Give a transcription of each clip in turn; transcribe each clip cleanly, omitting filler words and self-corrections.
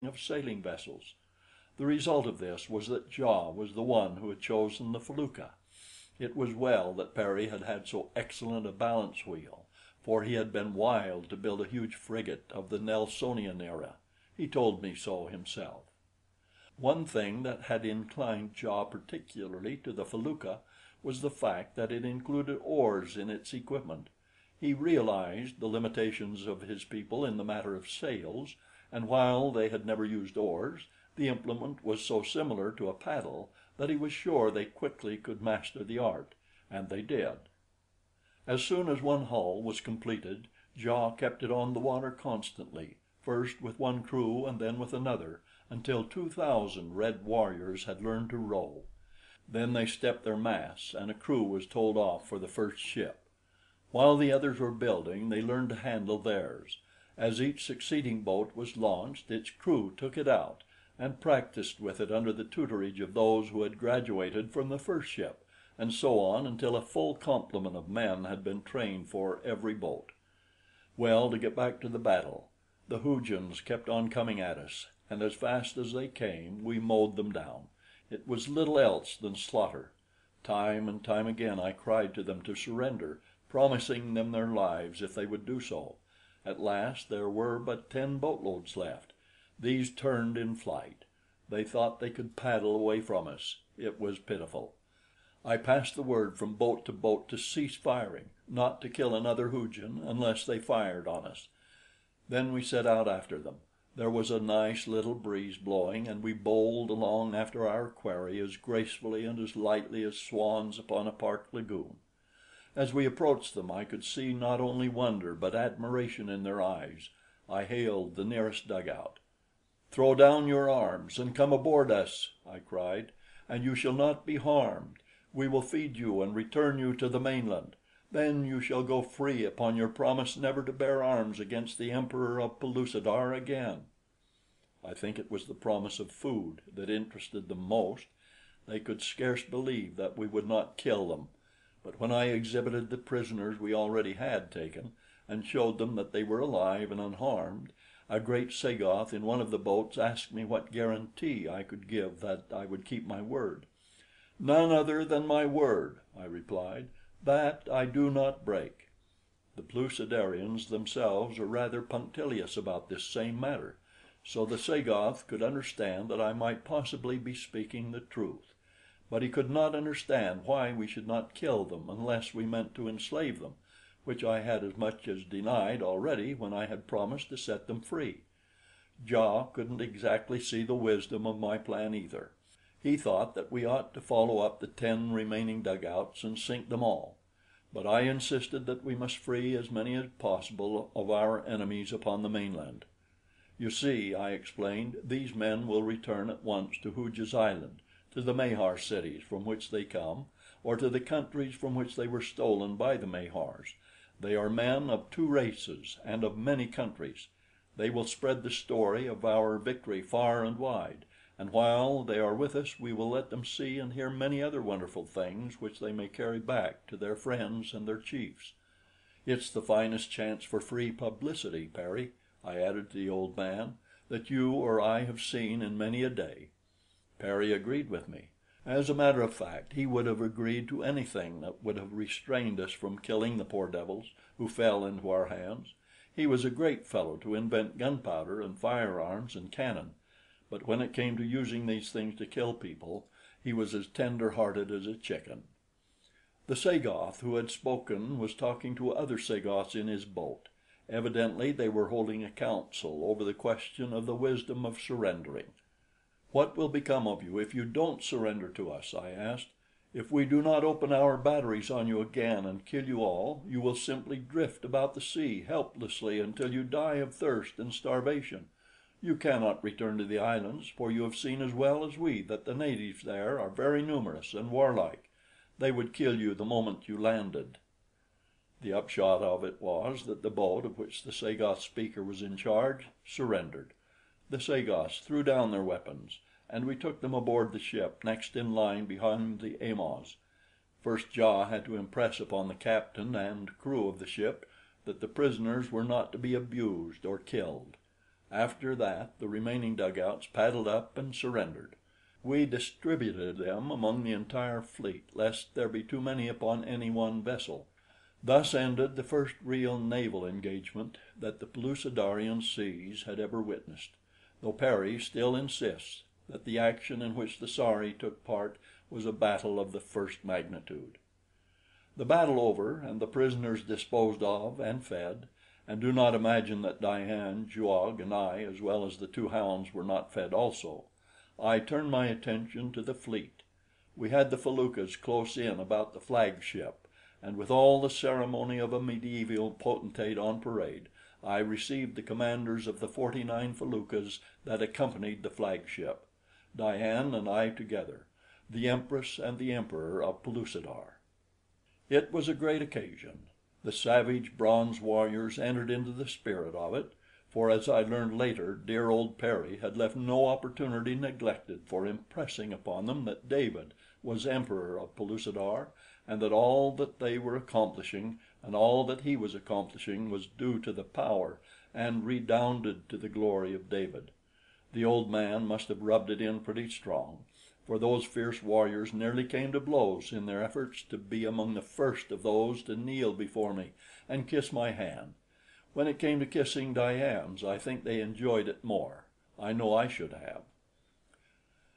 of sailing vessels. The result of this was that Ja was the one who had chosen the felucca. It was well that Perry had had so excellent a balance wheel, for he had been wild to build a huge frigate of the Nelsonian era. He told me so himself. One thing that had inclined Ja particularly to the felucca was the fact that it included oars in its equipment. He realized the limitations of his people in the matter of sails, and while they had never used oars, the implement was so similar to a paddle that he was sure they quickly could master the art, and they did. As soon as one hull was completed, Ja kept it on the water constantly, first with one crew and then with another, until 2,000 red warriors had learned to row. Then they stepped their masts, and a crew was told off for the first ship. While the others were building, they learned to handle theirs. As each succeeding boat was launched, its crew took it out and practiced with it under the tutorage of those who had graduated from the first ship, and so on until a full complement of men had been trained for every boat. Well, to get back to the battle. The Houyhnhnms kept on coming at us, and as fast as they came, we mowed them down. It was little else than slaughter. Time and time again I cried to them to surrender, promising them their lives if they would do so. At last there were but 10 boatloads left. These turned in flight. They thought they could paddle away from us. It was pitiful. I passed the word from boat to boat to cease firing, not to kill another Houyhnhnm unless they fired on us. Then we set out after them. There was a nice little breeze blowing, and we bowled along after our quarry as gracefully and as lightly as swans upon a park lagoon. As we approached them, I could see not only wonder but admiration in their eyes. I hailed the nearest dugout. "Throw down your arms and come aboard us," I cried, "and you shall not be harmed. We will feed you and return you to the mainland. Then you shall go free upon your promise never to bear arms against the Emperor of Pellucidar again." I think it was the promise of food that interested them most. They could scarce believe that we would not kill them. But when I exhibited the prisoners we already had taken, and showed them that they were alive and unharmed, a great Sagoth in one of the boats asked me what guarantee I could give that I would keep my word. "None other than my word," I replied. "That I do not break." The Pellucidarians themselves are rather punctilious about this same matter, so the Sagoth could understand that I might possibly be speaking the truth. But he could not understand why we should not kill them unless we meant to enslave them, which I had as much as denied already when I had promised to set them free. Ja couldn't exactly see the wisdom of my plan either. He thought that we ought to follow up the 10 remaining dugouts and sink them all. But I insisted that we must free as many as possible of our enemies upon the mainland. "You see," I explained, "these men will return at once to Hooge's Island, to the Mahar cities from which they come, or to the countries from which they were stolen by the Mahars. They are men of 2 races and of many countries. They will spread the story of our victory far and wide, and while they are with us we will let them see and hear many other wonderful things which they may carry back to their friends and their chiefs. It's the finest chance for free publicity, Perry," I added to the old man, "that you or I have seen in many a day." Perry agreed with me. As a matter of fact, he would have agreed to anything that would have restrained us from killing the poor devils who fell into our hands. He was a great fellow to invent gunpowder and firearms and cannon, but when it came to using these things to kill people, he was as tender-hearted as a chicken. The Sagoth who had spoken was talking to other Sagoths in his boat. Evidently they were holding a council over the question of the wisdom of surrendering. "What will become of you if you don't surrender to us?" I asked. "If we do not open our batteries on you again and kill you all, you will simply drift about the sea helplessly until you die of thirst and starvation. You cannot return to the islands, for you have seen as well as we that the natives there are very numerous and warlike. They would kill you the moment you landed." The upshot of it was that the boat of which the Sagoth speaker was in charge surrendered. The Sagoths threw down their weapons, and we took them aboard the ship next in line behind the Amahs. First Ja had to impress upon the captain and crew of the ship that the prisoners were not to be abused or killed. After that the remaining dugouts paddled up and surrendered. We distributed them among the entire fleet, lest there be too many upon any one vessel. Thus ended the first real naval engagement that the Pellucidarian seas had ever witnessed, though Parry still insists that the action in which the Sari took part was a battle of the first magnitude. The battle over, and the prisoners disposed of and fed, and do not imagine that Diane, Juag, and I, as well as the two hounds, were not fed also, I turned my attention to the fleet. We had the feluccas close in about the flagship, and with all the ceremony of a medieval potentate on parade, I received the commanders of the 49 feluccas that accompanied the flagship, Diane and I together, the Empress and the Emperor of Pellucidar. It was a great occasion. The savage bronze warriors entered into the spirit of it, for as I learned later, dear old Parry had left no opportunity neglected for impressing upon them that David was Emperor of Pellucidar, and that all that they were accomplishing and all that he was accomplishing was due to the power and redounded to the glory of David. The old man must have rubbed it in pretty strong, for those fierce warriors nearly came to blows in their efforts to be among the first of those to kneel before me and kiss my hand. When it came to kissing Diane's, I think they enjoyed it more. I know I should have.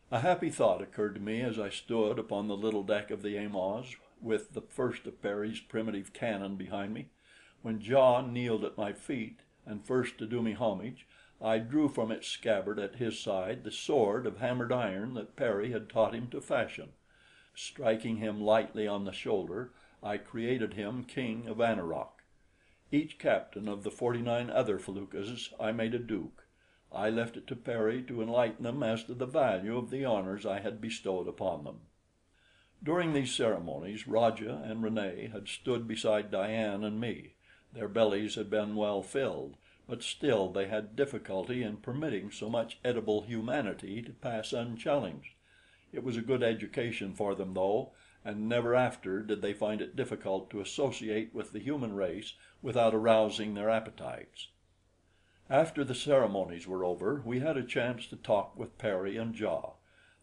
A happy thought occurred to me as I stood upon the little deck of the Amaz, with the first of Parry's primitive cannon behind me. When Ja kneeled at my feet, and first to do me homage, I drew from its scabbard at his side the sword of hammered iron that Parry had taught him to fashion. Striking him lightly on the shoulder, I created him king of Anarok. Each captain of the 49 other feluccas I made a duke. I left it to Parry to enlighten them as to the value of the honors I had bestowed upon them. During these ceremonies, Raja and Rene had stood beside Diane and me. Their bellies had been well filled, but still they had difficulty in permitting so much edible humanity to pass unchallenged. It was a good education for them, though, and never after did they find it difficult to associate with the human race without arousing their appetites. After the ceremonies were over, we had a chance to talk with Parry and Ja.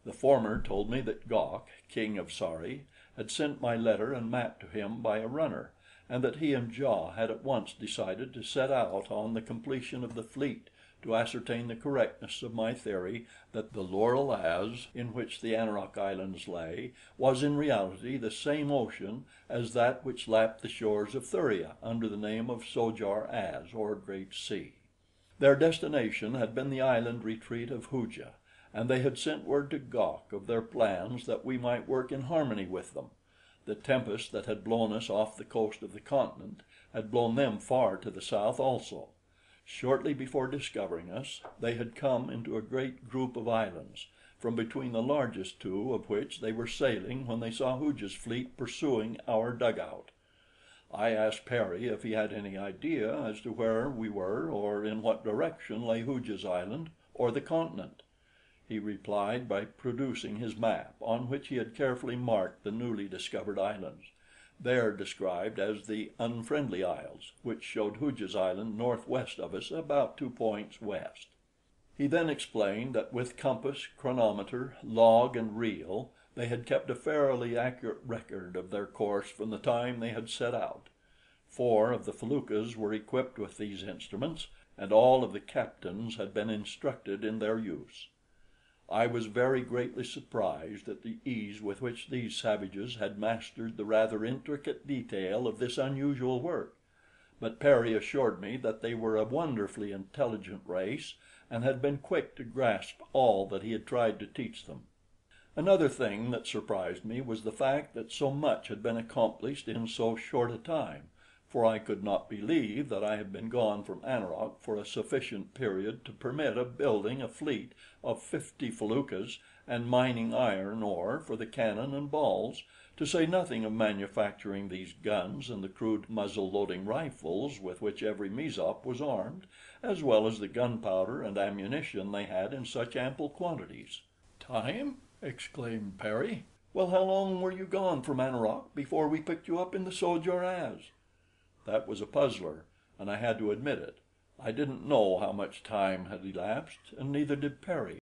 The former told me that Gok, king of Sari, had sent my letter and map to him by a runner, and that he and Ja had at once decided to set out on the completion of the fleet to ascertain the correctness of my theory that the Laurel Az, in which the Anarok Islands lay, was in reality the same ocean as that which lapped the shores of Thuria under the name of Sojar Az, or Great Sea. Their destination had been the island retreat of Hooja, and they had sent word to Gok of their plans that we might work in harmony with them. The tempest that had blown us off the coast of the continent had blown them far to the south also. Shortly before discovering us, they had come into a great group of islands, from between the largest two of which they were sailing when they saw Hooja's fleet pursuing our dugout. I asked Parry if he had any idea as to where we were or in what direction lay Hooja's island or the continent. He replied by producing his map, on which he had carefully marked the newly discovered islands. They are described as the Unfriendly Isles, which showed Hooja's island northwest of us, about 2 points west. He then explained that with compass, chronometer, log, and reel, they had kept a fairly accurate record of their course from the time they had set out. 4 of the feluccas were equipped with these instruments, and all of the captains had been instructed in their use. I was very greatly surprised at the ease with which these savages had mastered the rather intricate detail of this unusual work, but Parry assured me that they were a wonderfully intelligent race and had been quick to grasp all that he had tried to teach them. Another thing that surprised me was the fact that so much had been accomplished in so short a time, for I could not believe that I had been gone from Anarok for a sufficient period to permit of building a fleet of 50 feluccas and mining iron ore for the cannon and balls, to say nothing of manufacturing these guns and the crude muzzle-loading rifles with which every Mezop was armed, as well as the gunpowder and ammunition they had in such ample quantities. "Time?" exclaimed Parry. "Well, how long were you gone from Anarok before we picked you up in the Sojar Az?" That was a puzzler, and I had to admit it. I didn't know how much time had elapsed, and neither did Perry.